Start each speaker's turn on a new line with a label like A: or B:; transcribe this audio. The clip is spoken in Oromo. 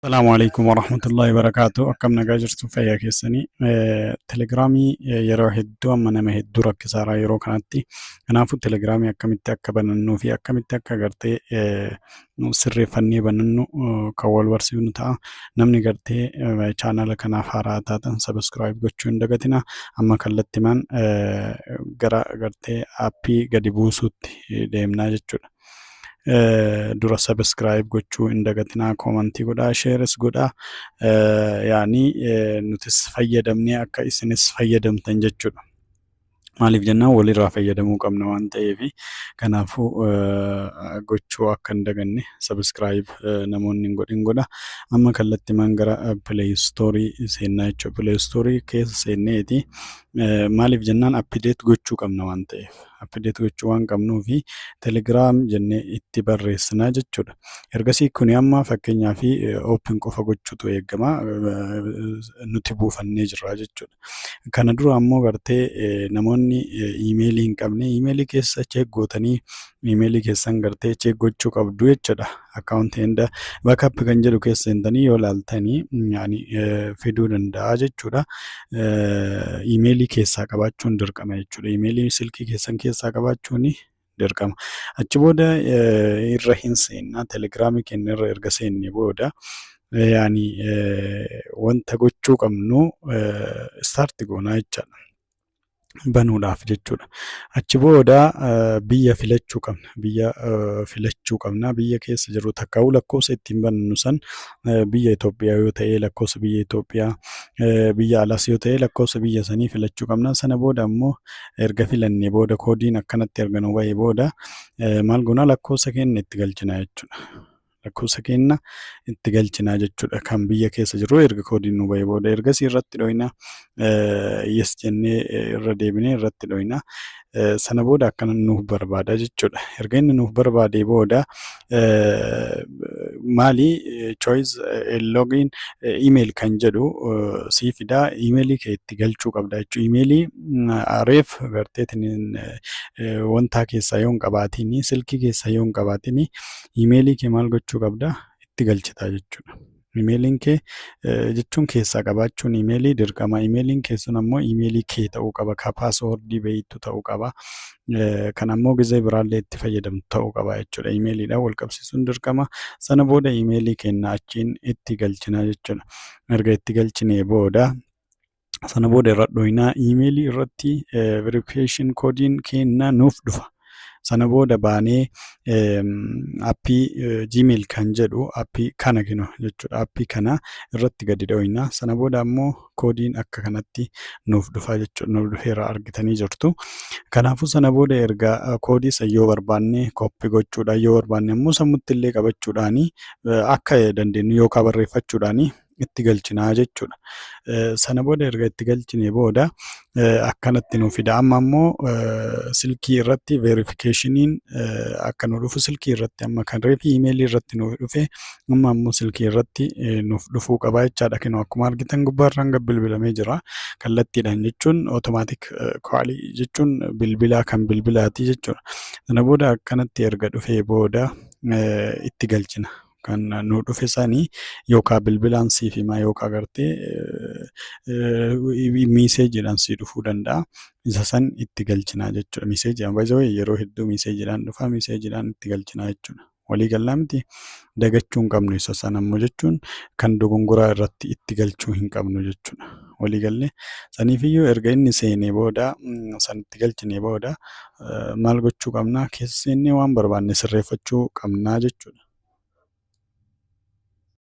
A: Assalamu alaikum warahmatullahi wabarakatuh. Akkam nagaa jirtu fayyaa keessanii. Telegiraamii yeroo hedduu amma nama hedduu rakkisaa yeroo kanatti. Kanaafuu telegiraamii akkamitti akka banannuu fi akkamitti akka gartee sirreeffannee banannu kan wal barsiifnu ta'a. Namni gartee chaanala kanaaf haaraa taatan sabiskiraayib gochuu hin dagatina. Amma kallattimaan gara gartee aappii gadi buusuutti deemnaa jechuudha. Dura sabiskiraayib gochuu hin dagatinaa, koomantii godhaa, sheeris godhaa, nutis fayyadamnee akka isinis fayyadamtan jechuudha. Maaliif jennaan walirraa fayyadamuu qabna waan ta'eef kanaafuu gochuu akka hin daganne sabiskiraayib namoonni hin godhin godha. Amma kallattimaan gara pileeyistoorii seennaa jechuudha. Pileeyistoorii keessa seenneeti maaliif jennaan appideet gochuu qabna waan ta'eef. Appideet gochuu waan qabnuufi telegiraam jennee itti barreessinaa jechuudha. Ergasii kuni amma fakkeenyaa fi oopin qofa gochuutu eegama. Nuti buufannee jirra jechuudha. Kana dura ammoo gartee namoonni iimeelii hin qabne iimeelii keessa cheek gootanii iimeelii keessan gartee cheek gochuu qabdu jechuudha. Akkaawuntii enda baakaappii kan jedhu keessa seentanii yoo laaltanii fiduu danda'a jechuudha. Iimeelii keessaa qabaachuun dirqama jechuudha. Iimeelii silkii keessan keessaa qabaachuun dirqama. Achi booda irra hin seennaa telegiraamii keenya irra erga seennee booda wanta gochuu qabnu istaarti goonaa jechaadha. Banuudhaaf jechuudha. Achi booda biyya filachuu qabna. Biyya keessa jiru takkaa'uu lakkoofsa ittiin banannu san biyya Itoophiyaa yoo ta'e lakkoofsa biyya Itoophiyaa, biyya alaas yoo ta'e lakkoofsa biyya sanii filachuu qabna. Sana booda ammoo erga filannee booda koodiin akkanatti erga nu ba'e booda maal goonaa lakkoofsa keenya itti galchinaa jechuudha. Lakkoofsa keenya itti galchinaa jechuudha. Kan biyya keessa jiru erga koodiin nu ba'e booda ergasii irratti dhoyina yes jennee irra deebinee irratti dhoyina. Sana booda akkana nuuf barbaada jechuudha. Erga inni nuuf barbaadee booda choice login email kan jedhu sii fidaa. Iimeelii kee itti galchuu qabda jechuudha. Iimeelii reef garteetiin wantaa keessaa yoo hin qabaatiin silkii keessaa yoo hin qabaatiin iimeelii kee maal gochuu qabda itti galchitaa jechuudha. Iimeeliin kee jechuun keessaa qabaachuun iimeelii dirqama. Iimeeliin keessan ammoo iimeelii kee ta'uu qaba. Ka paaswoordii beektu ta'uu qaba. Kan ammoo gizee biraallee itti fayyadamtu ta'uu qaba jechuudha. Iimeeliidhaan wal qabsiisuun dirqama. Sana booda iimeelii keenya achiin itti galchinaa jechuudha. Erga itti galchinee booda sana booda irra dhoyinaa iimeelii irratti verification koodiin keenya nuuf dhufa. Sana booda baanee aappii Gmail kan jedhu aappii kana kinu jechuudha. Aappii kana irratti gadi dhoyinaa. Sana booda ammoo koodiin akka kanatti nuuf dhufa jechuudha. Nuuf dhufeera argitanii jirtu. Kanaafuu sana booda erga koodii san yoo barbaanne koppii gochuudha. Yoo barbaanne ammoo sammuutti illee qabachuudhaani akka dandeenyu yookaan barreeffachuudhaani itti galchinaa jechuudha. Sana booda erga itti galchine booda akkanatti nuuf fida. Amma ammoo silkii irratti verifikashiniin akka nu dhufu silkii irratti amma kan reefi iimeelii irratti nuuf dhufe amma ammoo silkii irratti nuuf dhufuu qaba jechaadha. Kinu akkuma argitan gubbaarraan bilbilamee jira. Kallattiidhaan jechuun otomaatik kaalii jechuun bilbilaa kan bilbilaati jechuudha. Sana booda akkanatti erga dhufee booda itti galchina. Kan nu dhufe sanii yookaan bilbilaan siif himaa yookaan gartee miiseejiidhaan sii dhufuu danda'a. Isa san itti galchinaa jechuudha. Miiseejiidhaan baay'ee yeroo hedduu miiseejiidhaan dhufa. Miiseejiidhaan itti galchinaa jechuudha. Walii galaa miti dagachuu hin qabnu isa san ammoo jechuun kan dogongoraa irratti itti galchuu hin qabnu jechuudha. Walii galle saniifiyyuu erga inni seenee booda san itti galchinee booda maal gochuu qabnaa keessa seennee waan barbaanne sirreeffachuu qabnaa jechuudha.